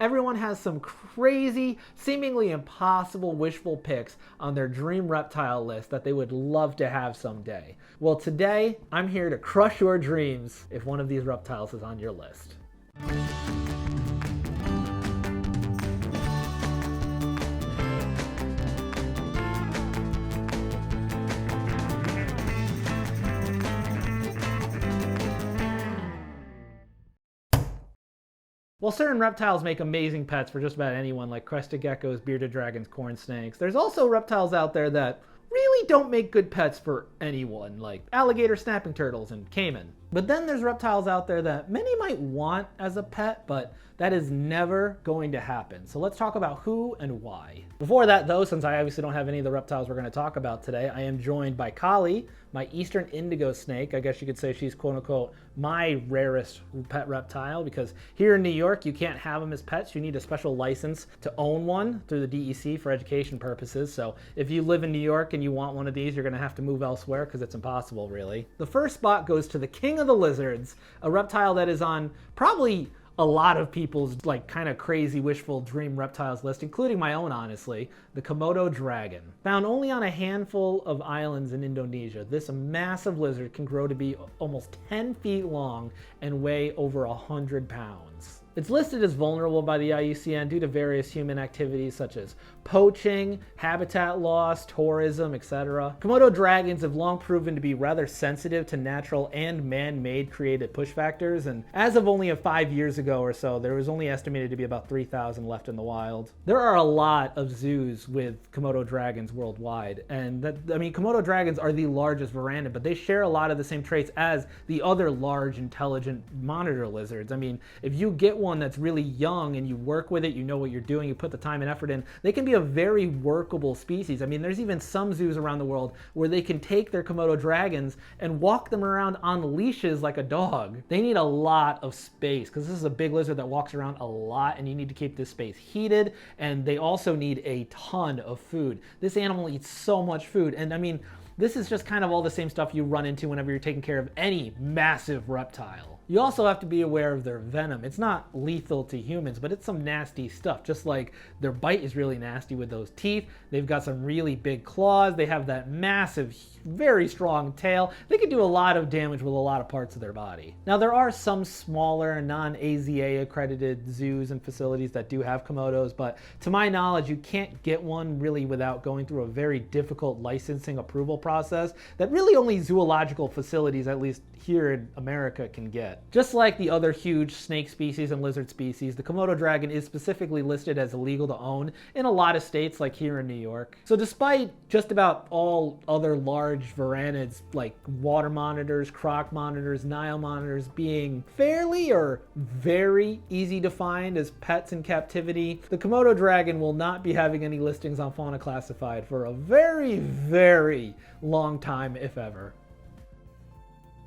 Everyone has some crazy, seemingly impossible wishful picks on their dream reptile list that they would love to have someday. Well, today, I'm here to crush your dreams if one of these reptiles is on your list. While certain reptiles make amazing pets for just about anyone, like crested geckos, bearded dragons, corn snakes, there's also reptiles out there that really don't make good pets for anyone, like alligator snapping turtles and caiman. But then there's reptiles out there that many might want as a pet, but that is never going to happen. So let's talk about who and why. Before that though, since I obviously don't have any of the reptiles we're going to talk about today, I am joined by Kali, my eastern indigo snake. I guess you could say she's quote unquote my rarest pet reptile, because here in New York you can't have them as pets. You need a special license to own one through the DEC for education purposes. So if you live in New York and you want one of these, you're going to have to move elsewhere because it's impossible really. The first spot goes to the king of the lizards, a reptile that is on probably a lot of people's like kind of crazy wishful dream reptiles list, including my own honestly, the Komodo Dragon. Found only on a handful of islands in Indonesia, this massive lizard can grow to be almost 10 feet long and weigh over 100 pounds. It's listed as vulnerable by the IUCN due to various human activities such as poaching, habitat loss, tourism, etc. Komodo dragons have long proven to be rather sensitive to natural and man-made created push factors, and as of only 5 years ago or so, there was only estimated to be about 3,000 left in the wild. There are a lot of zoos with Komodo dragons worldwide, and Komodo dragons are the largest varanid, but they share a lot of the same traits as the other large, intelligent monitor lizards. I mean, if you get one that's really young and you work with it, you know what you're doing, you put the time and effort in, they can be a very workable species. I mean, there's even some zoos around the world where they can take their Komodo dragons and walk them around on leashes like a dog. They need a lot of space because this is a big lizard that walks around a lot, and you need to keep this space heated, and they also need a ton of food. This animal eats so much food, and I mean, this is just kind of all the same stuff you run into whenever you're taking care of any massive reptile. You also have to be aware of their venom. It's not lethal to humans, but it's some nasty stuff. Just like their bite is really nasty with those teeth. They've got some really big claws. They have that massive, very strong tail. They can do a lot of damage with a lot of parts of their body. Now, there are some smaller non-AZA accredited zoos and facilities that do have Komodos, but to my knowledge, you can't get one really without going through a very difficult licensing approval process that really only zoological facilities, at least here in America, can get. Just like the other huge snake species and lizard species, the Komodo dragon is specifically listed as illegal to own in a lot of states like here in New York. So despite just about all other large varanids like water monitors, croc monitors, Nile monitors being fairly or very easy to find as pets in captivity, the Komodo dragon will not be having any listings on Fauna Classified for a very, very long time, if ever.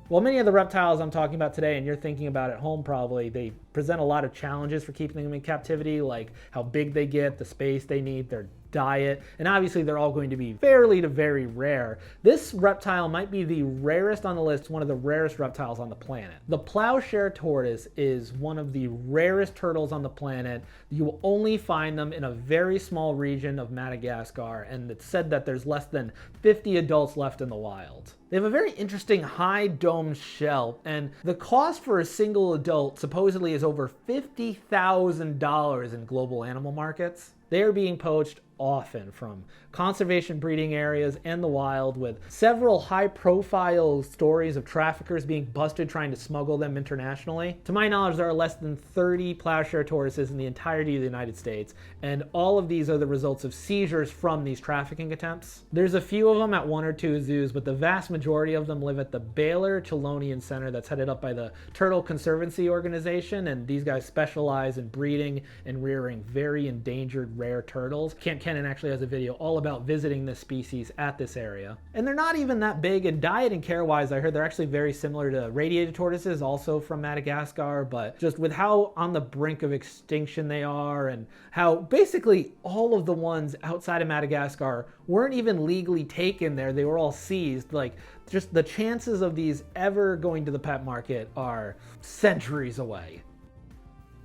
Well, many of the reptiles I'm talking about today, and you're thinking about at home probably, they present a lot of challenges for keeping them in captivity, like how big they get, the space they need, their diet, and obviously they're all going to be fairly to very rare. This reptile might be the rarest on the list, one of the rarest reptiles on the planet. The Plowshare Tortoise is one of the rarest turtles on the planet. You will only find them in a very small region of Madagascar, and it's said that there's less than 50 adults left in the wild. They have a very interesting high domed shell, and the cost for a single adult supposedly is over $50,000 in global animal markets. They are being poached often from conservation breeding areas and the wild, with several high-profile stories of traffickers being busted trying to smuggle them internationally. To my knowledge, there are less than 30 Plowshare tortoises in the entirety of the United States, and all of these are the results of seizures from these trafficking attempts. There's a few of them at one or two zoos, but the vast majority of them live at the Baylor Chelonian Center that's headed up by the Turtle Conservancy Organization, and these guys specialize in breeding and rearing very endangered rare turtles. Camp Kennan actually has a video all about visiting this species at this area. And they're not even that big, and diet and care-wise, I heard they're actually very similar to radiated tortoises, also from Madagascar, but just with how on the brink of extinction they are, and how basically all of the ones outside of Madagascar weren't even legally taken there, they were all seized. Like, just the chances of these ever going to the pet market are centuries away.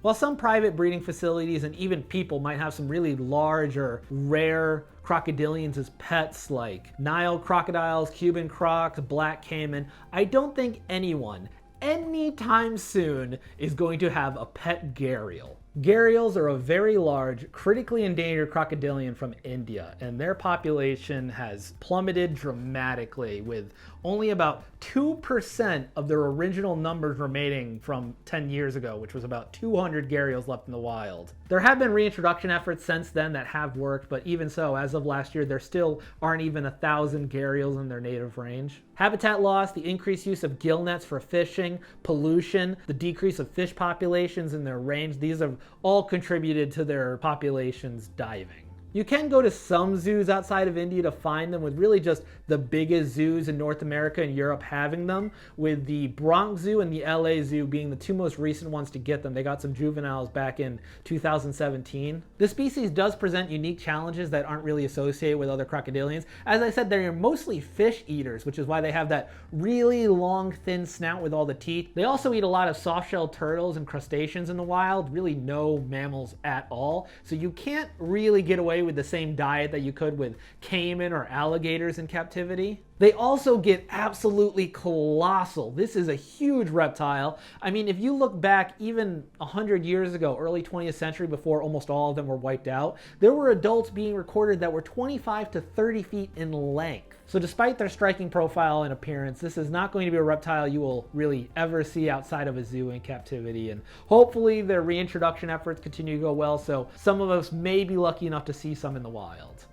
While some private breeding facilities and even people might have some really large or rare crocodilians as pets like Nile crocodiles, Cuban crocs, black caiman, I don't think anyone anytime soon is going to have a pet gharial. Gharials are a very large, critically endangered crocodilian from India, and their population has plummeted dramatically, with only about 2% of their original numbers remaining from 10 years ago, which was about 200 gharials left in the wild. There have been reintroduction efforts since then that have worked, but even so, as of last year, there still aren't even 1,000 gharials in their native range. Habitat loss, the increased use of gill nets for fishing, pollution, the decrease of fish populations in their range, these have all contributed to their populations diving. You can go to some zoos outside of India to find them, with really just the biggest zoos in North America and Europe having them, with the Bronx Zoo and the LA Zoo being the two most recent ones to get them. They got some juveniles back in 2017. This species does present unique challenges that aren't really associated with other crocodilians. As I said, they're mostly fish eaters, which is why they have that really long, thin snout with all the teeth. They also eat a lot of soft-shelled turtles and crustaceans in the wild, really no mammals at all. So you can't really get away with the same diet that you could with caiman or alligators in captivity. They also get absolutely colossal. This is a huge reptile. I mean, if you look back even 100 years ago, early 20th century, before almost all of them were wiped out, there were adults being recorded that were 25 to 30 feet in length. So despite their striking profile and appearance, this is not going to be a reptile you will really ever see outside of a zoo in captivity. And hopefully their reintroduction efforts continue to go well, so some of us may be lucky enough to see some in the wild.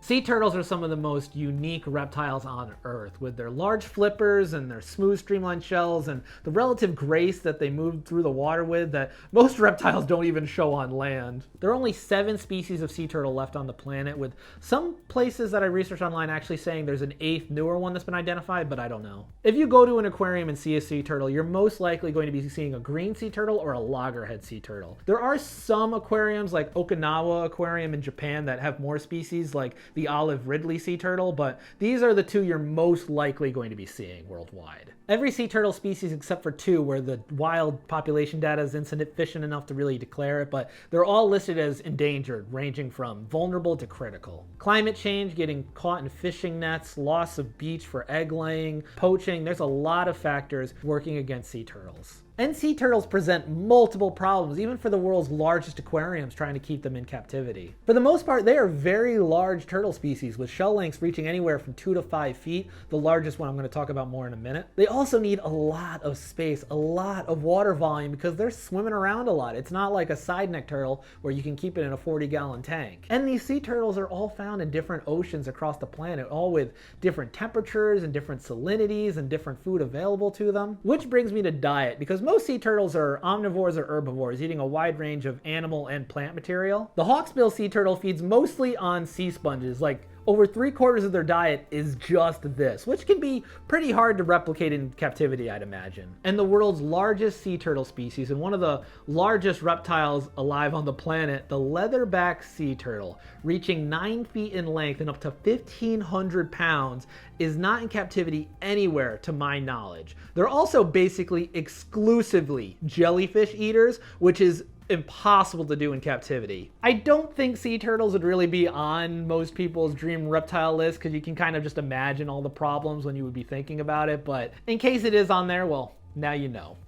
Sea turtles are some of the most unique reptiles on Earth, with their large flippers and their smooth streamlined shells and the relative grace that they move through the water with that most reptiles don't even show on land. There are only 7 species of sea turtle left on the planet, with some places that I researched online actually saying there's an 8th newer one that's been identified, but I don't know. If you go to an aquarium and see a sea turtle, you're most likely going to be seeing a green sea turtle or a loggerhead sea turtle. There are some aquariums like Okinawa Aquarium in Japan that have more species, like the olive ridley sea turtle, but these are the 2 you're most likely going to be seeing worldwide. Every sea turtle species except for 2 where the wild population data is insufficient enough to really declare it, but they're all listed as endangered, ranging from vulnerable to critical. Climate change, getting caught in fishing nets, loss of beach for egg laying, poaching, there's a lot of factors working against sea turtles. And sea turtles present multiple problems, even for the world's largest aquariums trying to keep them in captivity. For the most part, they are very large turtle species, with shell lengths reaching anywhere from 2 to 5 feet, the largest one I'm going to talk about more in a minute. They also need a lot of space, a lot of water volume, because they're swimming around a lot. It's not like a side neck turtle where you can keep it in a 40-gallon tank. And these sea turtles are all found in different oceans across the planet, all with different temperatures and different salinities and different food available to them. Which brings me to diet, because most sea turtles are omnivores or herbivores, eating a wide range of animal and plant material. The hawksbill sea turtle feeds mostly on sea sponges, like over 3/4 of their diet is just this, which can be pretty hard to replicate in captivity, I'd imagine. And the world's largest sea turtle species, and one of the largest reptiles alive on the planet, the leatherback sea turtle, reaching 9 feet in length and up to 1,500 pounds, is not in captivity anywhere to my knowledge. They're also basically exclusively jellyfish eaters, which is impossible to do in captivity. I don't think sea turtles would really be on most people's dream reptile list, because you can kind of just imagine all the problems when you would be thinking about it, but in case it is on there, well, now you know.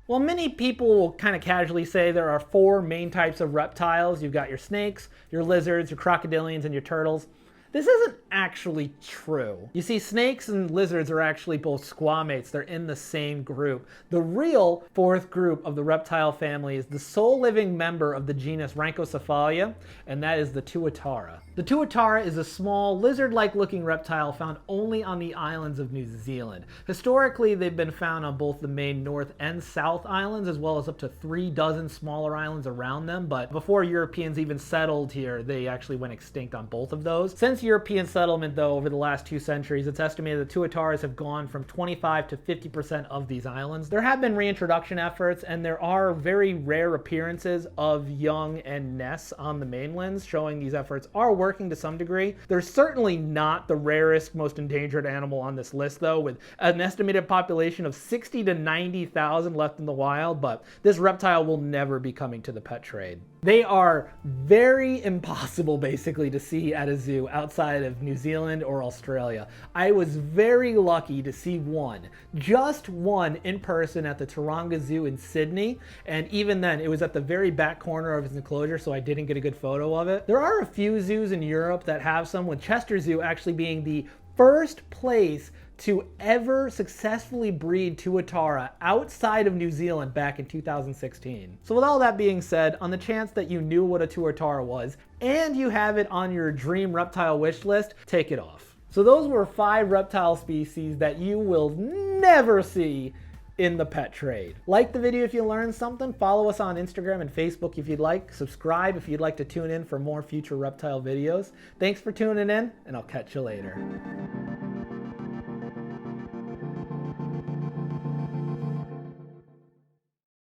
Well, many people will kind of casually say there are 4 main types of reptiles. You've got your snakes, your lizards, your crocodilians, and your turtles. This isn't actually true. You see, snakes and lizards are actually both squamates. They're in the same group. The real 4th group of the reptile family is the sole living member of the genus Rhynchocephalia, and that is the Tuatara. The Tuatara is a small, lizard-like looking reptile found only on the islands of New Zealand. Historically, they've been found on both the main North and South Islands, as well as up to 3 dozen smaller islands around them, but before Europeans even settled here, they actually went extinct on both of those. Since Since European settlement, though, over the last 2 centuries, it's estimated that tuataras have gone from 25 to 50% of these islands. There have been reintroduction efforts, and there are very rare appearances of young and nests on the mainlands, showing these efforts are working to some degree. They're certainly not the rarest, most endangered animal on this list, though, with an estimated population of 60 to 90,000 left in the wild, but this reptile will never be coming to the pet trade. They are very impossible, basically, to see at a zoo outside of New Zealand or Australia. I was very lucky to see one, just one, in person at the Taronga Zoo in Sydney, and even then, it was at the very back corner of its enclosure, so I didn't get a good photo of it. There are a few zoos in Europe that have some, with Chester Zoo actually being the first place to ever successfully breed tuatara outside of New Zealand back in 2016. So with all that being said, on the chance that you knew what a tuatara was and you have it on your dream reptile wish list, take it off. So those were 5 reptile species that you will never see in the pet trade. Like the video if you learned something, follow us on Instagram and Facebook if you'd like, subscribe if you'd like to tune in for more future reptile videos. Thanks for tuning in, and I'll catch you later.